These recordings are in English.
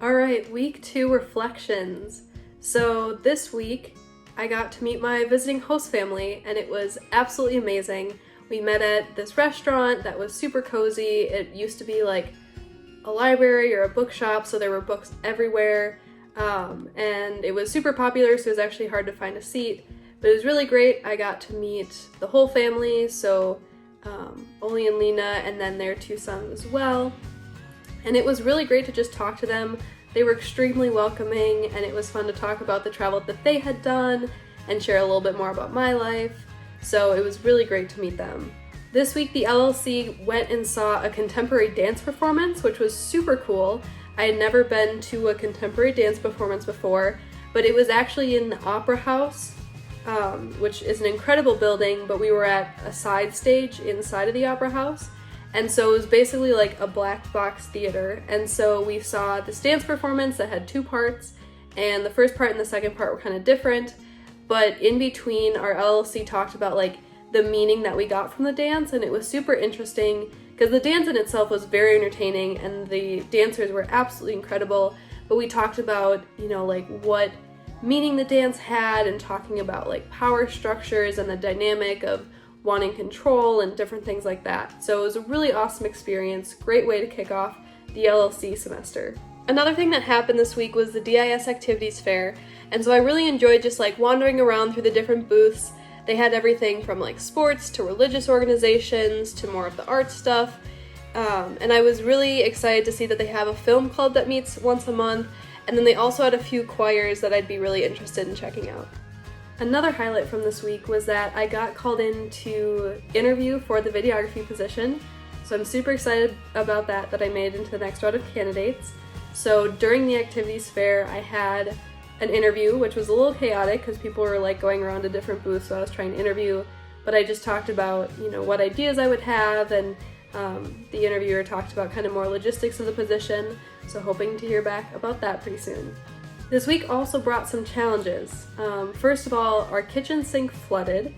All right, week 2 reflections. So this week I got to meet my visiting host family and it was absolutely amazing. We met at this restaurant that was super cozy. It used to be like a library or a bookshop, so there were books everywhere. And it was super popular, so it was actually hard to find a seat. But it was really great. I got to meet the whole family, so Oli and Lena, and then their 2 sons as well. And it was really great to just talk to them. They were extremely welcoming, and it was fun to talk about the travel that they had done and share a little bit more about my life. So it was really great to meet them. This week, the LLC went and saw a contemporary dance performance, which was super cool. I had never been to a contemporary dance performance before, but it was actually in the Opera House, which is an incredible building, but we were at a side stage inside of the Opera House. And so it was basically like a black box theater. And so we saw this dance performance that had 2 parts, and the first part and the second part were kind of different. But in between, our LLC talked about like the meaning that we got from the dance, and it was super interesting because the dance in itself was very entertaining and the dancers were absolutely incredible. But we talked about, like what meaning the dance had, and talking about like power structures and the dynamic of wanting control and different things like that. So it was a really awesome experience, great way to kick off the LLC semester. Another thing that happened this week was the DIS Activities Fair, and so I really enjoyed just like wandering around through the different booths. They had everything from like sports to religious organizations to more of the art stuff, and I was really excited to see that they have a film club that meets once a month, and then they also had a few choirs that I'd be really interested in checking out. Another highlight from this week was that I got called in to interview for the videography position. So I'm super excited about that I made into the next round of candidates. So during the activities fair, I had an interview, which was a little chaotic because people were like going around to different booths, so I was trying to interview, but I just talked about, what ideas I would have, and the interviewer talked about kind of more logistics of the position, so hoping to hear back about that pretty soon. This week also brought some challenges. First of all, our kitchen sink flooded,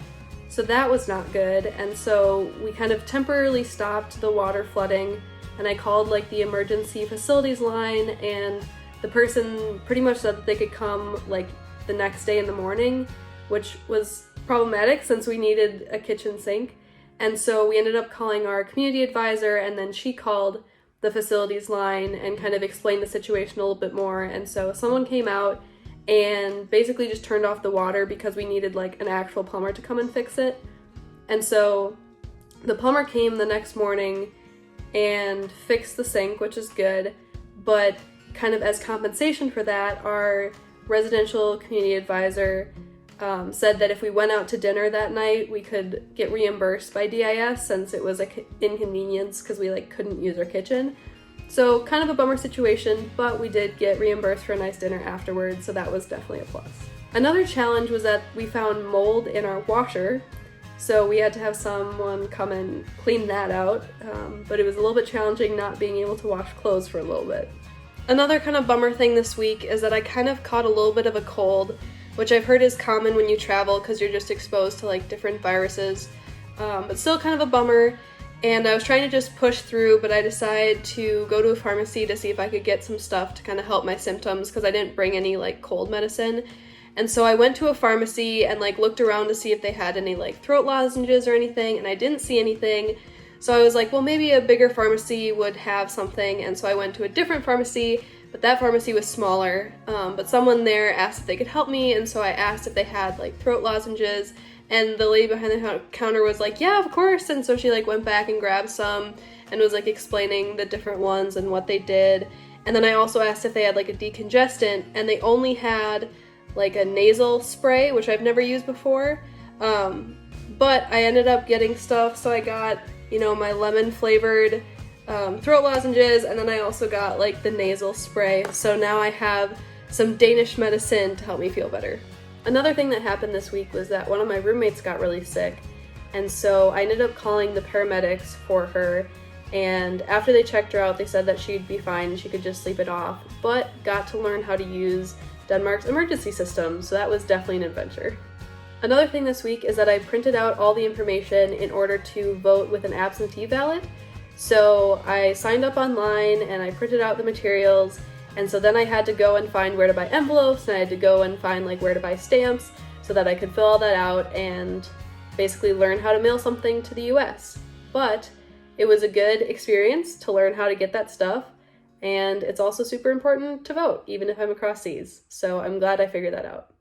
so that was not good, and so we kind of temporarily stopped the water flooding, and I called like the emergency facilities line, and the person pretty much said that they could come like the next day in the morning, which was problematic since we needed a kitchen sink. And so we ended up calling our community advisor, and then she called the facilities line and kind of explained the situation a little bit more. And so someone came out and basically just turned off the water because we needed like an actual plumber to come and fix it. And so the plumber came the next morning and fixed the sink, which is good, but kind of as compensation for that, our residential community advisor said that if we went out to dinner that night, we could get reimbursed by DIS since it was an inconvenience because we couldn't use our kitchen. So kind of a bummer situation, but we did get reimbursed for a nice dinner afterwards, so that was definitely a plus. Another challenge was that we found mold in our washer, so we had to have someone come and clean that out, but it was a little bit challenging not being able to wash clothes for a little bit. Another kind of bummer thing this week is that I kind of caught a little bit of a cold, which I've heard is common when you travel because you're just exposed to different viruses, but still kind of a bummer. And I was trying to just push through, but I decided to go to a pharmacy to see if I could get some stuff to kind of help my symptoms because I didn't bring any cold medicine. And so I went to a pharmacy and looked around to see if they had any throat lozenges or anything, and I didn't see anything. So I was like, well, maybe a bigger pharmacy would have something, and so I went to a different pharmacy, but that pharmacy was smaller, but someone there asked if they could help me, and so I asked if they had throat lozenges, and the lady behind the counter was like, yeah, of course, and so she went back and grabbed some and was explaining the different ones and what they did. And then I also asked if they had a decongestant, and they only had a nasal spray, which I've never used before, but I ended up getting stuff, so I got my lemon flavored throat lozenges, and then I also got the nasal spray, so now I have some Danish medicine to help me feel better. Another thing that happened this week was that one of my roommates got really sick, and so I ended up calling the paramedics for her, and after they checked her out, they said that she'd be fine, she could just sleep it off, but got to learn how to use Denmark's emergency system, so that was definitely an adventure. Another thing this week is that I printed out all the information in order to vote with an absentee ballot. So I signed up online and I printed out the materials, And so then I had to go and find where to buy envelopes, and I had to go and find like where to buy stamps so that I could fill all that out and basically learn how to mail something to the US. But it was a good experience to learn how to get that stuff, and it's also super important to vote, even if I'm across seas. So I'm glad I figured that out.